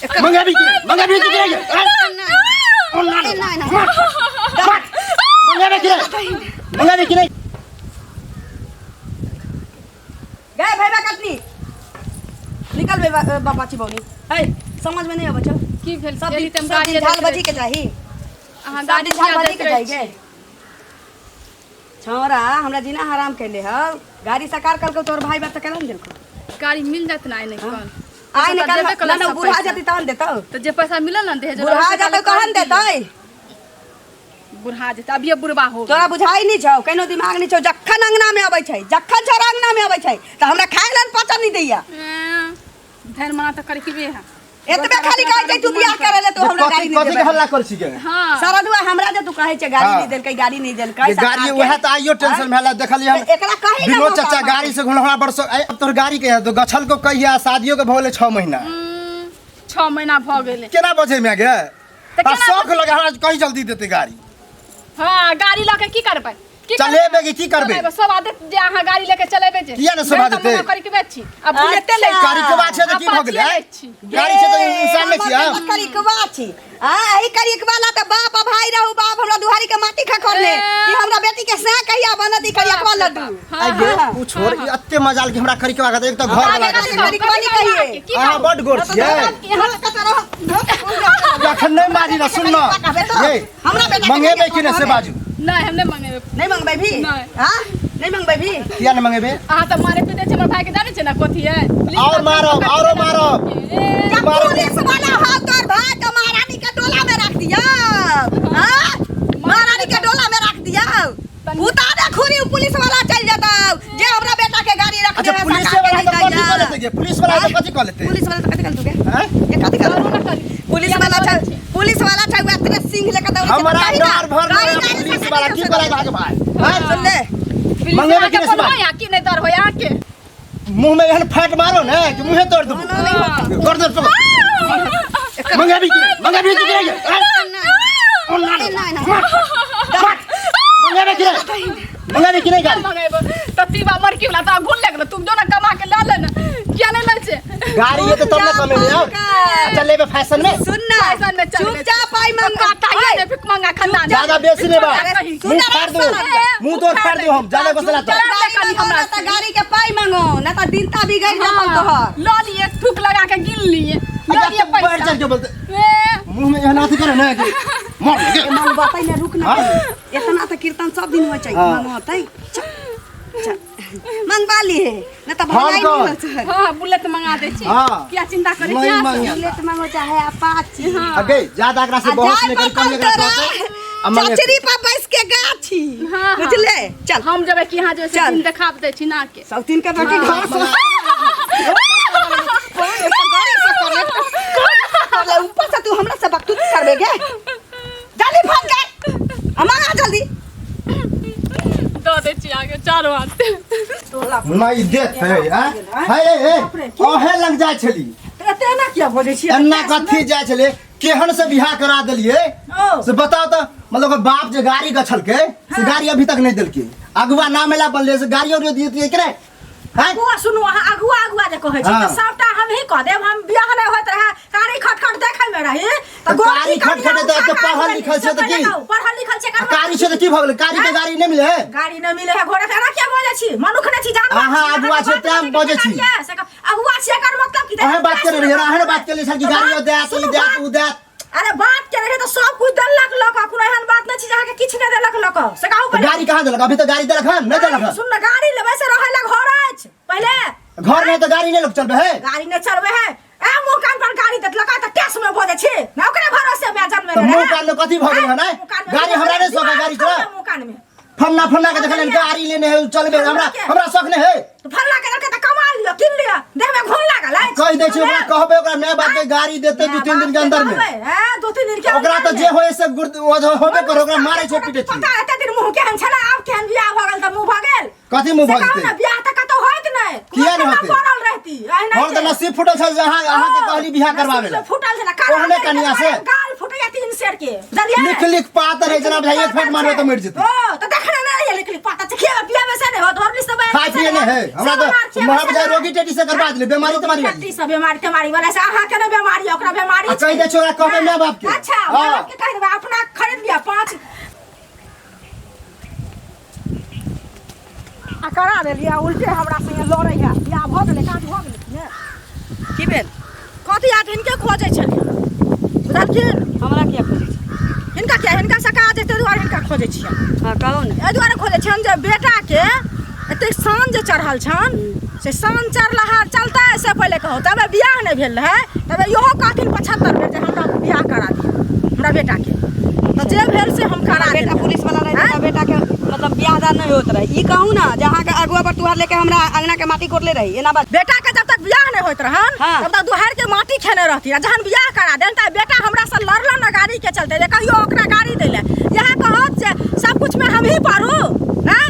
मंगा भी मंगा भी मंगा भी नहीं गए भाई कटनी निकल बे बाबाची बौनी है समझ में नहीं आवे छ की भेल सब यही तम गाड़ी झाल बजी के चाही अहां गाड़ी गाड़ी झाल झाल बजी के जाई गे छोरा हमरा जीना हराम कैले ह गाड़ी सकार कल के तोर भाई बात त केना देलको गाड़ी मिल जात ना नहीं कौन आइ ने कल ना बुढ़ा जति तहन देतो तो जे पैसा मिलल ना दे बुढ़ा जति कहन देतै बुढ़ा जे अभी बुढ़बा हो तोरा बुझाई नहीं छौ केनो दिमाग नहीं छौ जखन अंगना में आबै छै जखन छोरा अंगना में आबै छै त हमरा खाइ लन पचा नहीं दैया धैर मना त करकिबे है एतबे खाली कहै छै तू बियाह करे ले तो हमरा गाड़ी नहीं कथि के हल्ला कर छी के हां सारा दुआ हमरा जे तू कहै छै गाड़ी नहीं देलकै गाड़ी नहीं देलकै गाड़ी वह त आइयो टेंशन में हल्ला देखली हम एकरा कहि ना विनोद चाचा गाड़ी से घुलहरा बरस अब तोर गाड़ी के तो गछल को कहिया शादियों के भोले 6 महीना 6 महीना भ गेले केना बजे में गे शौक लगा हमरा कहीं जल्दी देते गाड़ी हां गाड़ी ल के की करबै चलेबे की करबे सब आदत जे अहां गाड़ी लेके चलेबे जे किया न सब आदत करकिबे छी अब बुलेते ले गाड़ी के बात छै त की भ गेलै गाड़ी से तो इंसान नहीं छी हम करी के बात छी हां ई करी के वाला त बाप भाई रहू बाप हमरा दुहारी के माटी खा करले ई हमरा बेटी के से कहिया बनदी करिया को लड्डू आई गे तू छोड़ एते मजाल के हमरा करी के बात एक तो घर वाला करी के बानी कहिए हां बड गोर छियै जखन नहीं मारी ना सुन न ये हमरा बेटा मंगेबे कि ने से बाजू नहीं हम नहीं मंगेबे नहीं मंगबै भी हां नहीं मंगबै भी किया न मंगेबे अहां त मारे पीटे छै हमर भाई के जाने छै ना कथि है और मारो पुलिस वाला हां तोर भाई तो महारानी के डोला में रख दिया हां महारानी के डोला में रख दिया उतारे खुरी पुलिस वाला चल जाता जे हमरा बेटा के गाड़ी रख अच्छा पुलिस वाला तो कथि कर लेते गे पुलिस वाला तो कथि कर लेते पुलिस वाला तो कथि कर तू हैं ये कथि कर पुलिस वाला छ उतरे सिंह लेके दौड़ हमरा डर भर पुलिस वाला की करे भाग भाई हां सुन ले मंगेबे कि ने से या की नहीं डर हो या के मुंह में एहन फाट मारो ना कि मुंहे तोड़ दूं कर दे तो मंगेबे कि मंगेबे कि गे मंगेबे कि नहीं गाड़ी मंगेबे त तीबा मर की वाला त घुल लगल तुम जो ना कमा के ला लेना क्या नहीं ले छे गाड़ी ये तो तुम ना कमे ले आओ चले बे फैशन में सुन ना फैशन में चल चुपचाप आई मंगा ताई ने फिक मंगा खानदान ज्यादा बेसी नहीं बा मुंह फाड़ दो मुंह तोड़ फाड़ दो हम ज्यादा बसला तो हमरा त गाड़ी के पाई मांगो ना त दिनता बिगड़ जातो तोहर लो लिए थूक लगा के गिन लिए लो लिए बढ़ पैसा चल के बोलते मुंह में एहन अथी करे ना कि मर गे मन बताई ना रुक ना इतना त कीर्तन सब दिन होय छै मन होतै मंगवा ली है ना त भाई नहीं होत हां बुलेट मंगा दे छी क्या चिंता करे छी बुलेट मांगो चाहे अपाची अगे ज्यादा एकरा से बहस नहीं करी कम एकरा कहते चचरी पर बैस के गाछी बुझले चल हम जबे कि यहां जैसे दिन देखाब दे छी ना के सब दिन के बेटी घर से ऊपर से तू हमरा से बकतूती करबे गे जल्दी भाग गए अमाना जल्दी दो दे छी आगे चारों हाथ नहीं देत है हाय ए ओहे लग जाय छली तेना किया बोले छी अन्ना कथी जाय छले केहन से बियाह करा देलिए से बताओ तो मतलब बाप जे गाड़ी गछल के से गाड़ी अभी तक नहीं देलके अगुआ ना मिला बनले से गाड़ी और दिए करे हैं अगुआ सुनु अहाँ अगुआ जे कहै छी त सबटा हम ही कह देब हम बियाह नहीं होत रहा गाड़ी खटखट देखै में रही त गाड़ी खटखट तो पढ़ल लिखल से तो की पढ़ल लिखल से गाड़ी से तो की भगले गाड़ी के गाड़ी नहीं मिले गाड़ी नहीं मिले है घोड़ा तेरा क्या बोले छी मनुख ने छी जान आहा अगुआ से टाइम बजे छी अगुआ से कर मतलब की अहे बात करे रहे अहे बात करे सर की गाड़ी दे उ दे अरे बात करे रहे तो सब कुछ देलक लोग कोनो एहन बात नहीं छी जहां के किछ नहीं देलक लोग से कहू गाड़ी कहां देलक अभी तो गाड़ी देलक है नहीं देलक सुन ना गाड़ी लेबे से रहै ला घर अछि पहले घर में तो गाड़ी नहीं लोग चलबे है गाड़ी नहीं चलबे है ए मुकान पर गाड़ी देलक त टेस में भोजे छी ना ओकरे भरोसे में जन्म तो मुकान में कथि भ गेल है ना गाड़ी हमरा नहीं सोका गाड़ी चला मुकान में फन्ना के देखले गाड़ी लेने है चलबे हमरा शौक नहीं है तो फन्ना के रखे त कमा लियो किन लियो देह में घून लागल है कह दे छी ओकरा कहबे ओकरा नया बात के गाड़ी देते 2-3 दिन के अंदर में ए 2-3 दिन के ओकरा तो जे होय से होबे करो ओकरा मारे छै पीटे छी पता एते दिन मुंह केहन छला अब केहन बियाह भ गेल त मुंह भ गेल कथि मुंह भ जेते बियाह त कतो होइत नहीं किया नहीं होते पड़ल रहती और तो नसीब फुटल छै जहां अहां के कहली बियाह करवावे ला फुटल छला ओहने कनिया से गाल फुटैया 3 सेर के जलिया लिख पातर है जनाब भाई एक फेट मारबे तो मिट जेते ओ त देखने नहीं है लिख पाता छै बियाह में से दे हो धर लिस दबे खाए पिए नहीं है हमरा तो महाब जाय रोगी टेटी से करवा दिले बीमारी तुम्हारी टट्टी सब बीमारी तुम्हारी वाला से आहा के बीमारी ओकरा बीमारी कह दे छोरा कहबे मां बाप के अच्छा मां बाप के कह देबे अपना खरीद लिया 5 आ करा दे लिया उल्टे हमरा संगे लड़ै है या भ गेलै काज भ गेलै की भेल कथि आठ इनके खोजै छै बुझलखिन हमरा किया खोजै छै हिनका सका जेते दुआरे हिनका खोजै छियै हां कहू ने ए दुआरे खोजै छन जे बेटा के एते सान जे चढ़ल छन से सान चढ़ला चलता है से पहले कहो तबे बियाह नहीं भेल है तबे इहो कहथिन 75 बेर जे हमरा बियाह करा दी हमरा बेटा के तो जे भेल से हम करा बेटा पुलिस वाला रहे त बेटा के मतलब बियाह दान नहीं होत रहे ई कहू ना जहां के अगुआ पर तुहार लेके हमरा अंगना के माटी कोटले रही एना बात बेटा के जब तक बियाह नहीं होत रहन तब तक दुहार के माटी खेने रहती आ जहन बियाह करा देन त बेटा हमरा से लड़ला ना गाड़ी के चलते जे कहियो ओकरा गाड़ी देले यह कहत जे सब कुछ में हम ही पारू हैं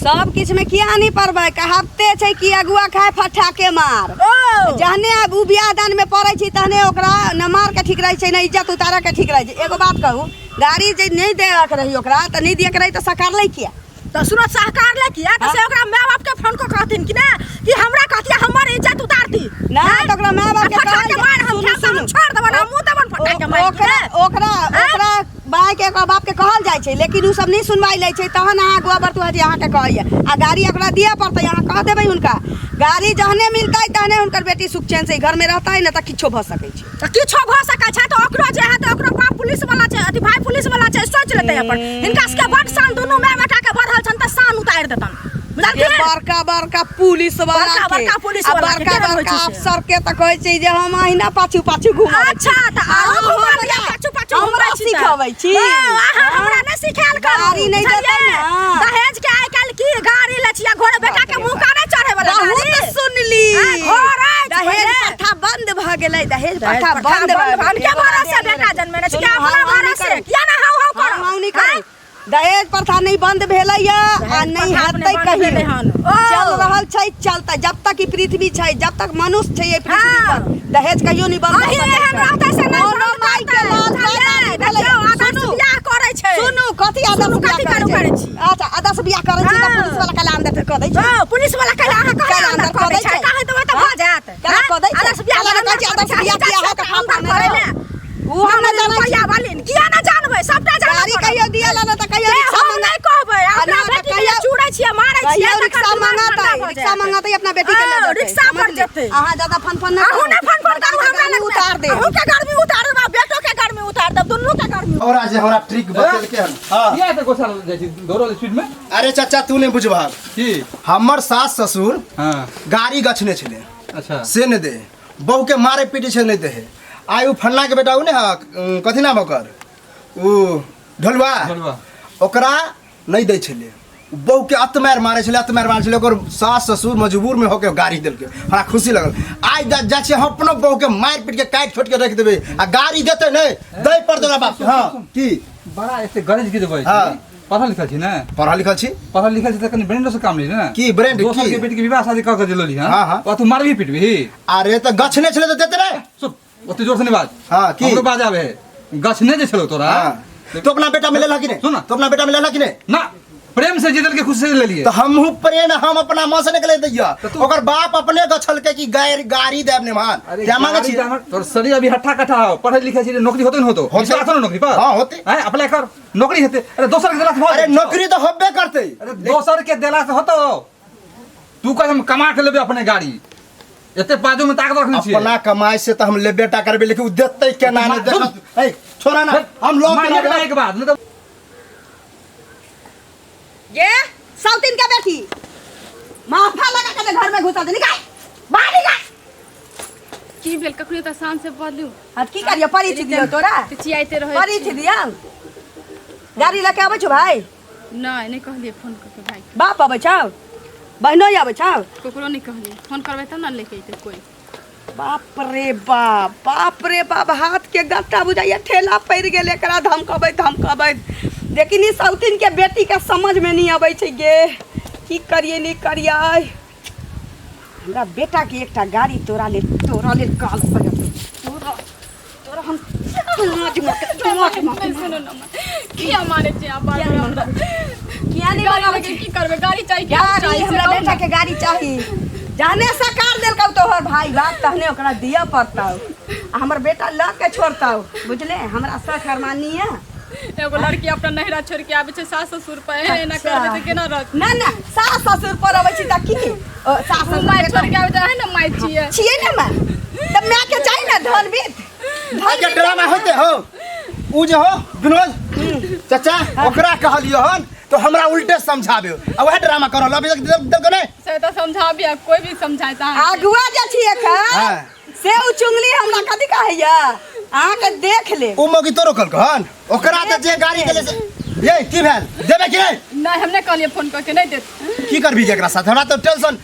सब किछ में किया नहीं परबै कहते छै कि अगुआ खाए फटा के मार जहने अब उ बियाह दान में पड़ै छी तहने ओकरा न मार के ठीक रहै छै न इज्जत उतारा के ठीक रहै छै एगो बात कहू गाड़ी जे नहीं देवा के रही ओकरा त नहीं दिया के रही त सरकार लै किया तो सुनो सहकार ले किया तो से ओकरा माय बाप के फोन को कहथिन कि ना कि हमरा कहतिया हमर इज्जत उतारती ना तो ओकरा माय बाप के कहल के मार हम छोड़ देबन हम मुंह देबन फटा के मार ओकरा बाय के बाप के कहल जाय छै लेकिन उ सब नहीं सुनवाई लै छै तहन अहाँ अगुआ बरतु हजी अहाँ के कहैया आ गाड़ी ओकरा दिया पड़तै अहाँ कह देबै हुनका गाड़ी जहने मिलतै तहने हुनकर बेटी सुख चैन से घर में रहतै न त किछो भ सकै छै त किछो भ सकै छै त ओकरो जे है त ओकरो बाप पुलिस वाला छै अथी भाई पुलिस वाला छै सोच लेतै अपन हिनका सबके बड शान दुनू माय बेटा के बढ़ल छन त शान उतार देतन बड़का पुलिस वाला बड़का पुलिस वाला बड़का अफसर के त कहै छै जे हम अहिना पाछू घुमा अच्छा त आरो पाछू हमरा सिखाबै छी हमरा नै सिखाल कर गाड़ी नै देतै ना दहेज के आइ काल की गाड़ी लछिया घोड़े बेटा के मुंह का नै चढ़े वाला बहुत सुनली दहेज प्रथा बंद भ गेलै दहेज प्रथा बंद भ गेलै के भरोसे बेटा जन्मे नै छै अपना भरोसे किया ना हाउ करो हाउ नहीं करे दहेज प्रथा नहीं बंद भेलैया आ नहीं हेतै कहीं चल रहल छै चलता जब तक ई पृथ्वी छै जब तक मनुष्य छै ये पृथ्वी पर दहेज कहियो नहीं बंद रहतै से नहीं माई के लाल भेलै सुनु बियाह करै छै सुनु कथि आदर्श बियाह करै छी अच्छा आदर्श बियाह करै छी त पुलिस वाला कला अंदर क दै छै पुलिस वाला कला अहाँ कला अंदर क दै छै कहे त भ जात कला क दै छै आदर्श बियाह करै छी आदर्श बियाह के काम करे ले उ हम न जानबै वालिन किया न जानबै सबटा जानबै गाड़ी कहियो दियाला न त कहियो हम नहीं कहबै अपना बेटी के चूड़ै छियै मारै छियै रिक्शा मंगातै अपना बेटी के ले रिक्शा पर जेतै अहाँ ज्यादा फन न अहू ने फन करू हमरा ने उतार दे अहू के गर्मी उतार दे बेटो के गर्मी उतार दे दुनू के गर्मी और आज हमरा ट्रिक बतेल के हां किया त गोसा जाय छी दौड़ल स्पीड में अरे चाचा तू नहीं बुझबा की हमर सास ससुर हां गाड़ी गछने छले अच्छा से ने दे बहू के मारे पीटे छै नहीं दे आयु फन्ना के बेटा उ ने कथि नाम ओकर उ ढोलवा ओकरा नहीं दै छले बहू के अतमार मारे छले ओकर सास ससुर मजबूर में होके गाड़ी देलके हमरा खुशी लगल आज जा छै हम अपनो बहू के मार पीट के काट छोट के रख देबे आ गाड़ी देते नहीं दई पर देला बाप हां की बड़ा ऐसे गरज की देबै पढ़ल लिखल छी ना पढ़ल लिखल छी त कनी ब्रेंड से काम ली ना की ब्रेंड की दोसर के बेटी के विवाह शादी क के दिलली हां ओ तू मारबी पिटबी अरे त गछने छले त देते नहीं सुन ओते जोर से नहीं बात हां की हमरो बात आवे गछने जे छलो तोरा तो अपना बेटा में लेला कि नहीं सुन तो अपना बेटा में लेला कि नहीं ना प्रेम से जिदल के खुशी से ले लिए तो हमहु प्रेम हम अपना मां से निकले दैया ओकर बाप अपने गछल के की गाड़ी देब ने मान क्या मांगे छी तोर सरी अभी हट्ठा कट्ठा पढ़े लिखे छी नौकरी होते न होतो विश्वास न नौकरी पर हां होते है अप्लाई कर नौकरी हेते अरे दोसर के देला से अरे नौकरी तो होबे करते अरे दोसर के देला से होतो तू कदम कमा के लेबे अपने गाड़ी एते बाजू में ताकत रखनी छी अपना कमाई से तो हम ले बेटा करबे लेकिन उ देतै केना ने देत ए छोरा ना हम लोग के बाद मतलब ये साउथिन का बेटी माथा लगा के घर में घुसा दे निकाल बाहर निकाल की भेल कखनी त शान से बदलू हां की करियो परिचय दियो तोरा चियाइते रहे परिचय दिया गाड़ी लेके आबै छ भाई नहीं कहलिए फोन करके भाई बाप आबै छ बहनो आबै छ कोकरो नहीं कहलिए फोन करबै तब ना लेके आइते कोई बाप रे बाप हाथ के गट्टा बुझाइए ठेला पड़ गेल एकरा धमकबै लेकिन ई साउथिन के बेटी के समझ में नहीं आबै छै गे की करिए नहीं करिए हमरा बेटा के एकटा गाड़ी तोरा ले काल पर तोरा हम सुनो ना किया मारे छै आप बार हमरा किया नहीं गाड़ी बनावे लेके की करबे गाड़ी चाहिए गाड़ी हमरा बेटा के गाड़ी चाहिए जाने सरकार देलकौ तोहर भाई बात तहने ओकरा दिया पड़तौ आ हमर बेटा ल के छोड़तौ बुझले हमरा सख हरमानी है एगो लड़की अपना नहरा छोड़ के आबै छै सास ससुर पे एना कर दे केना रह ना ना सास ससुर पर अबै छी त की सास ससुर माय छोड़ के आबै त है ना माय छिए छिए ना मां त मैं के चाहिए ना धन बीत के ड्रामा होते हो उ जे हो विनोद चाचा ओकरा कहलियो हन तो हमरा उल्टे समझाबे आ वह ड्रामा करो लब देख ने से त समझाबिया कोई भी समझाता है आगुआ जे छी एखन से उ चुंगली हमरा कथि कहैया अहाँ के देख ले उ मगी तो रोकल कहन ओकरा त जे गाड़ी देले से ये की भेल देबे कि नहीं नहीं हमने कहलिए फोन करके नहीं देत की करबी एकरा साथ हमरा तो टेंशन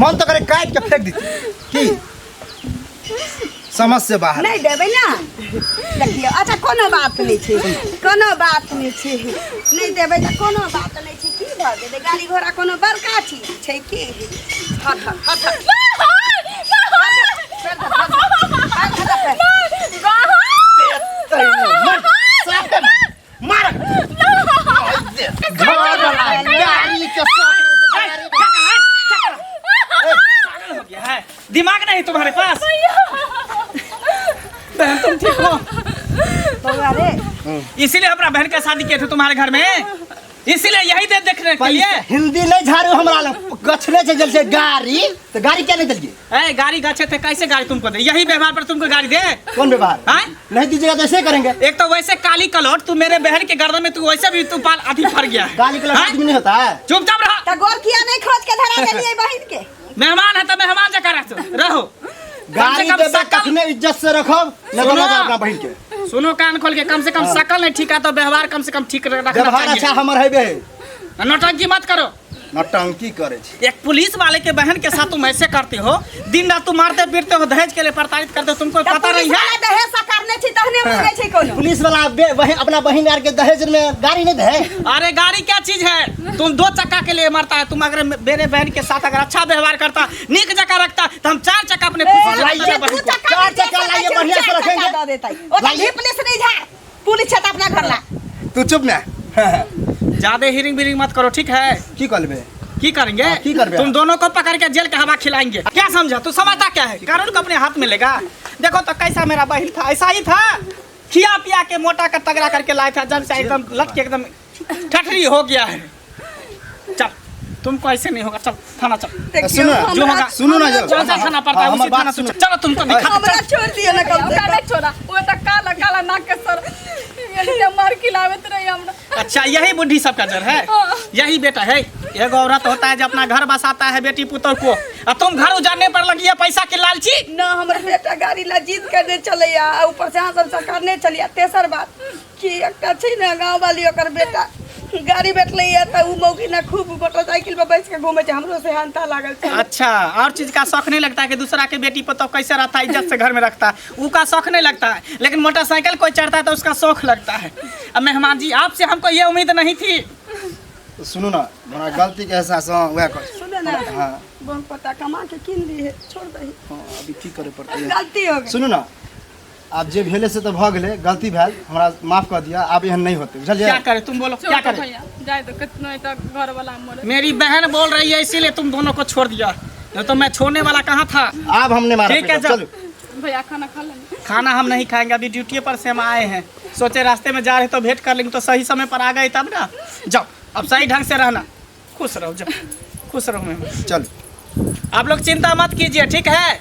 मन तो करे काट के फेंक दी की समझ से बाहर नहीं देबै ना देखियो अच्छा कोनो बात नहीं छै कोनो बात नहीं छै नहीं देबै त कोनो बात नहीं छै की भ गेलै गाड़ी घोड़ा कोनो बड़का चीज छै की हट हट हट दिमाग नहीं तुम्हारे पास बहन तुम ठीक हो बउआ रे इसीलिए अपना बहन का शादी किए थे तुम्हारे घर में इसीलिए यही दे देखने के लिए हिंदी नहीं झाड़ू हमरा लग गछले से जल से गाड़ी तो गाड़ी क्या नहीं दिलिए ए गाड़ी गच्छे थे कैसे गाड़ी तुमको दे यही व्यवहार पर तुमको गाड़ी दे कौन व्यवहार हाँ? नहीं दीजिएगा तो ऐसे करेंगे एक तो वैसे काली कलौट तू मेरे बहन के गर्दन में तू वैसे भी तू बाल अभी फर गया है गाली कलर हाँ? आदमी नहीं होता है चुपचाप रहो त गोर किया नहीं खोज के धरा देलिए बहिन के मेहमान है तो मेहमान जगह रहो गाड़ी कम से देबे कम कखने इज्जत से रखब न सुनो। बोलो अपना बहन के सुनो कान खोल के कम से कम शकल नहीं ठीक है तो व्यवहार कम से कम ठीक रखना व्यवहार अच्छा चाहिए हमर हेबे नौटंकी मत करो नौटंकी करे छी एक पुलिस वाले के बहन के साथ तुम ऐसे करते हो दिन रात तुम मारते पीटते हो दहेज के लिए प्रताड़ित करते हो तुमको पता नहीं है दहेज सा करने छी तहने मांगे छी कोनो पुलिस वाला वही अपना बहन यार के दहेज में गाड़ी नहीं दे अरे गाड़ी क्या चीज है तुम 2 चक्का के लिए मरता है तुम अगर मेरे बहन के साथ अगर अच्छा व्यवहार करता नीक जगह रखता तो हम 4 चक्का अपने लाइए, चार चक्का लाइए, बढ़िया से रखेंगे। दे देता ओता पुलिस नहीं जा पुलिस छत अपना घर ला तू चुप ना ज्यादा हिरिंग बिरिंग मत करो ठीक है की करबे की करेंगे की करबे तुम दोनों को पकड़ के जेल के हवा खिलाएंगे क्या समझा तू समझता क्या है कानून को अपने हाथ में लेगा देखो तो कैसा मेरा बहन था ऐसा ही था खिया पिया के मोटा का तगड़ा करके लाया था जब से एकदम लट के एकदम ठठरी हो गया है चल तुमको ऐसे नहीं होगा चल थाना चल सुनो जो होगा सुनो ना जो जो थाना पड़ता है हाँ, उसी हमारी थाना बात सुनो सुनो। चलो तुमको दिखा हमरा छोड़ दिए ना कम से का नहीं छोड़ा वो त काला काला नाक के सर ये मार खिलावत रही हमरा अच्छा यही बुद्धि सबका जड़ है हाँ। यही बेटा है एगो औरत होता है जो अपना घर बसाता है बेटी पुत्र को और तुम घर उजाड़ने पर लगी है पैसा के लालची ना हमर बेटा गाड़ी ला जीत करने चलैया ऊपर से हां सब सरकार ने चलिया तेसर बात कि एकटा छै ना गांव वाली ओकर बेटा गाड़ी बैठलैया त उ मौगी ना खूब मोटरसाइकिल पे बैठ के घूमे छै हमरो से हंता लागल छै अच्छा और चीज का शौक नहीं लगता है कि दूसरा के बेटी पर तो कैसे रहता है इज्जत से घर में रखता है उसका शौक नहीं लगता है लेकिन मोटरसाइकिल कोई चढ़ता है तो उसका शौक लगता है अब मेहमान जी आपसे हमको ये उम्मीद नहीं थी सुनो ना हमरा गलती के एहसास वह कर सुने ना हाँ बोल पता कमा के किन ली है छोड़ दही हाँ, अभी की करे पड़ती है गलती हो गई सुनो ना आप जे भेले से तो भ गेले गलती भेल हमरा माफ कर दिया आप एहन नहीं होते बुझलिए क्या करे तुम बोलो क्या करे भैया जाए तो कितना तक घर वाला मोरे मेरी बहन बोल रही है इसीलिए तुम दोनों को छोड़ दिया नहीं तो मैं छोड़ने वाला कहाँ था आप हमने मारा ठीक है, पीटा, चल। चलो भैया खाना खा लेंगे खाना हम नहीं खाएंगे अभी ड्यूटी पर से हम आए हैं सोचे रास्ते में जा रहे तो भेंट कर लेंगे तो सही समय पर आ गए तब ना जाओ अब सही ढंग से रहना खुश रहो जाओ खुश रहो मेहमान चलो आप लोग चिंता मत कीजिए ठीक है